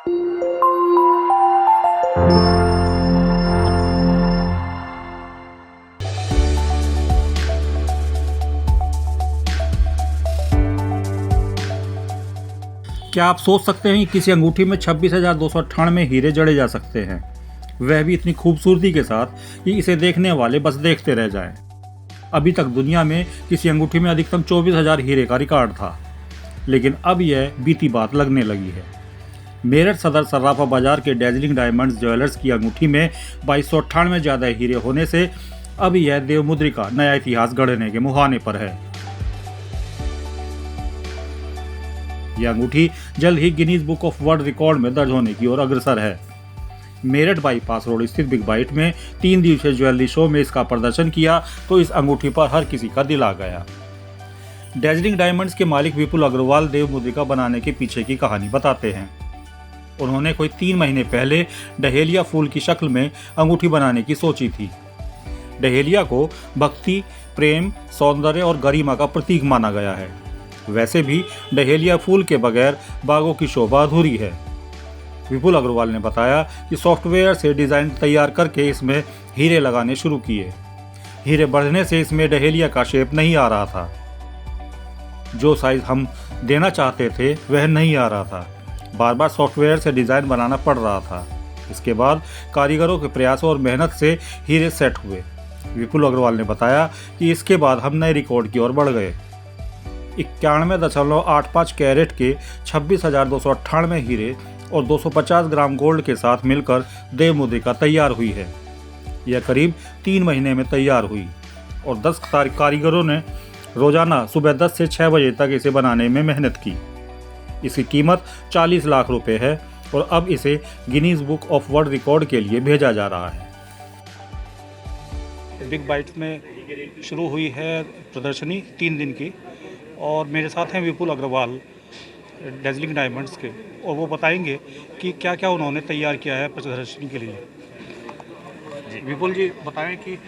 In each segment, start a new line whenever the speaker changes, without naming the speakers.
क्या आप सोच सकते हैं कि किसी अंगूठी में 26,298 हीरे जड़े जा सकते हैं, वह भी इतनी खूबसूरती के साथ कि इसे देखने वाले बस देखते रह जाएं। अभी तक दुनिया में किसी अंगूठी में अधिकतम 24,000 हीरे का रिकॉर्ड था, लेकिन अब यह बीती बात लगने लगी है। मेरठ सदर सर्राफा बाजार के डेजलिंग डायमंड्स ज्वेलर्स की अंगूठी में 2298 ज़्यादा हीरे होने से अब यह देवमुद्री का नया इतिहास गढ़ने के मुहाने पर है। यह अंगूठी जल्द ही Guinness book of world record में दर्ज होने की ओर अग्रसर है। मेरठ बाईपास रोड स्थित बिग बाइट में 3 दिवसीय ज्वेलरी शो में इसका प्रदर्शन किया तो इस अंगूठी पर हर किसी का दिल आ गया। डेजलिंग डायमंड्स के मालिक विपुल अग्रवाल देवमुद्रिका बनाने के पीछे की कहानी बताते हैं। उन्होंने कोई 3 महीने पहले डहेलिया फूल की शक्ल में अंगूठी बनाने की सोची थी। डहेलिया को भक्ति, प्रेम, सौंदर्य और गरिमा का प्रतीक माना गया है। वैसे भी डहेलिया फूल के बगैर बागों की शोभा अधूरी है। विपुल अग्रवाल ने बताया कि सॉफ्टवेयर से डिज़ाइन तैयार करके इसमें हीरे लगाने शुरू किए। हीरे बढ़ने से इसमें डहेलिया का शेप नहीं आ रहा था। जो साइज हम देना चाहते थे वह नहीं आ रहा था। बार बार सॉफ्टवेयर से डिज़ाइन बनाना पड़ रहा था। इसके बाद कारीगरों के प्रयासों और मेहनत से हीरे सेट हुए। विपुल अग्रवाल ने बताया कि इसके बाद हम नए रिकॉर्ड की ओर बढ़ गए। 91.85 कैरेट के 26,298 हीरे और 250 ग्राम गोल्ड के साथ मिलकर देवमुद्रिका तैयार हुई है। यह करीब 3 महीने में तैयार हुई और 10 कारीगरों ने रोजाना सुबह 10 से 6 बजे तक इसे बनाने में मेहनत की। इसकी कीमत 40 लाख रुपए है और अब इसे Guinness book of world record के लिए भेजा जा रहा है।
बिग बाइट में शुरू हुई है प्रदर्शनी 3 दिन की और मेरे साथ हैं विपुल अग्रवाल डेजलिंग डायमंड्स के, और वो बताएंगे कि क्या क्या उन्होंने तैयार किया है प्रदर्शनी के लिए। विपुल जी बताएं कि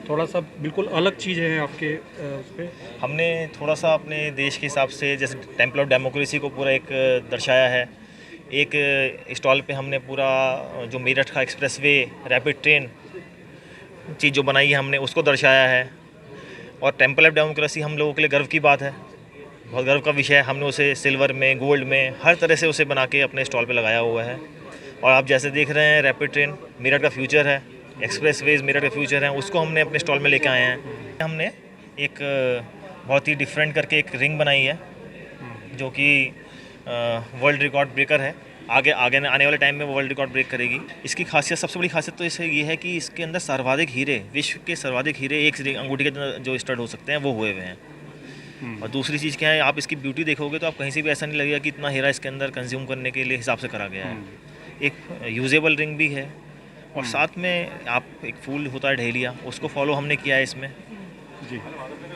थोड़ा सा बिल्कुल अलग चीज़ें हैं आपके उस पर।
हमने थोड़ा सा अपने देश के हिसाब से जैसे टेम्पल ऑफ डेमोक्रेसी को पूरा एक दर्शाया है। एक स्टॉल पे हमने पूरा जो मेरठ का एक्सप्रेसवे रैपिड ट्रेन चीज़ जो बनाई है हमने उसको दर्शाया है। और टेम्पल ऑफ डेमोक्रेसी हम लोगों के लिए गर्व की बात है, बहुत गर्व का विषय है। हमने उसे सिल्वर में, गोल्ड में, हर तरह से उसे बना के अपने स्टॉल पे लगाया हुआ है। और आप जैसे देख रहे हैं रैपिड ट्रेन मेरठ का फ्यूचर है, एक्सप्रेसवेज मेरठ का फ्यूचर है, उसको हमने अपने स्टॉल में लेके आए हैं। हमने एक बहुत ही डिफरेंट करके एक रिंग बनाई है जो कि वर्ल्ड रिकॉर्ड ब्रेकर है। आगे आने वाले टाइम में वो वर्ल्ड रिकॉर्ड ब्रेक करेगी। इसकी खासियत, सबसे बड़ी खासियत तो इससे ये है कि इसके अंदर सर्वाधिक हीरे, विश्व के सर्वाधिक हीरे एक अंगूठी के जो स्टड हो सकते हैं वो हुए हुए हैं। और दूसरी चीज़ क्या है, आप इसकी ब्यूटी देखोगे तो आप कहीं से भी ऐसा नहीं लगेगा कि इतना हीरा इसके अंदर कंज्यूम करने के लिए हिसाब से करा गया है। एक यूजेबल रिंग भी है और साथ में आप एक फूल होता है डहेलिया, उसको फॉलो हमने किया है इसमें
जी।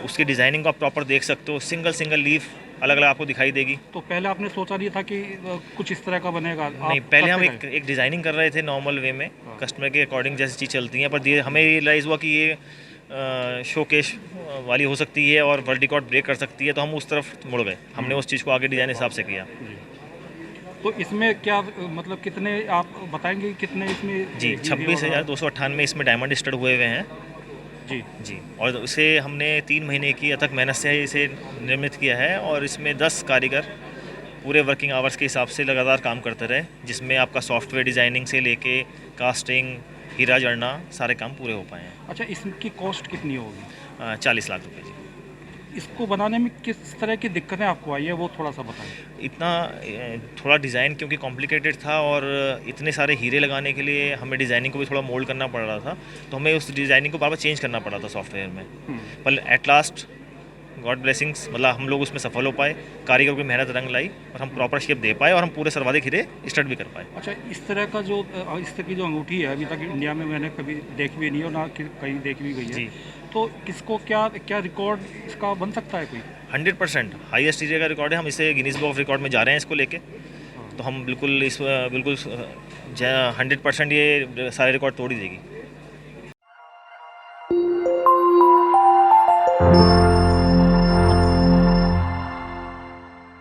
उसकी डिज़ाइनिंग को आप प्रॉपर देख सकते हो। सिंगल लीफ अलग अलग आपको दिखाई देगी।
तो पहले आपने सोचा नहीं था कि कुछ इस तरह का बनेगा?
नहीं, पहले हम एक डिज़ाइनिंग कर रहे थे नॉर्मल वे में, कस्टमर के अकॉर्डिंग जैसी चीज़ चलती हैं, पर धीरे हमें रियलाइज़ हुआ कि ये शोकेस वाली हो सकती है और वर्ल्ड रिकॉर्ड ब्रेक कर सकती है, तो हम उस तरफ मुड़ गए। हमने उस चीज़ को आगे डिज़ाइन हिसाब से किया।
तो इसमें क्या मतलब कितने आप बताएंगे कितने इसमें?
जी, 26,298 इसमें डायमंड स्टड हुए हुए हैं जी। और इसे हमने 3 महीने की अथक मेहनत से इसे निर्मित किया है और इसमें 10 कारीगर पूरे वर्किंग आवर्स के हिसाब से लगातार काम करते रहे, जिसमें आपका सॉफ्टवेयर डिज़ाइनिंग से लेके कास्टिंग, हीरा जड़ना, सारे काम पूरे हो पाए हैं।
अच्छा, इसकी कॉस्ट कितनी होगी?
40 लाख रुपए जी।
इसको बनाने में किस तरह की दिक्कतें आपको आई है वो थोड़ा सा बताएं।
इतना थोड़ा डिज़ाइन क्योंकि कॉम्प्लिकेटेड था और इतने सारे हीरे लगाने के लिए हमें डिज़ाइनिंग को भी थोड़ा मोल्ड करना पड़ रहा था, तो हमें उस डिज़ाइनिंग को बार बार चेंज करना पड़ा था सॉफ्टवेयर में। पर एट लास्ट गॉड ब्लेसिंग्स, मतलब हम लोग उसमें सफल हो पाए, कारीगर की मेहनत रंग लाई और हम प्रॉपर शेप दे पाए और हम पूरे सर्वाधिक हीरे स्टड भी कर पाए।
अच्छा, इस तरह की जो अंगूठी है अभी तक इंडिया में मैंने कभी देखी भी नहीं और ना कहीं देखी भी गई है जी। तो इसको क्या रिकॉर्ड इसका बन सकता है कोई?
100% हाईएस्ट हीरे का रिकॉर्ड है। हम इसे गिनीज बुक ऑफ रिकॉर्ड में जा रहे हैं इसको लेके। तो हम बिल्कुल 100% ये सारे रिकॉर्ड तोड़ ही देगी।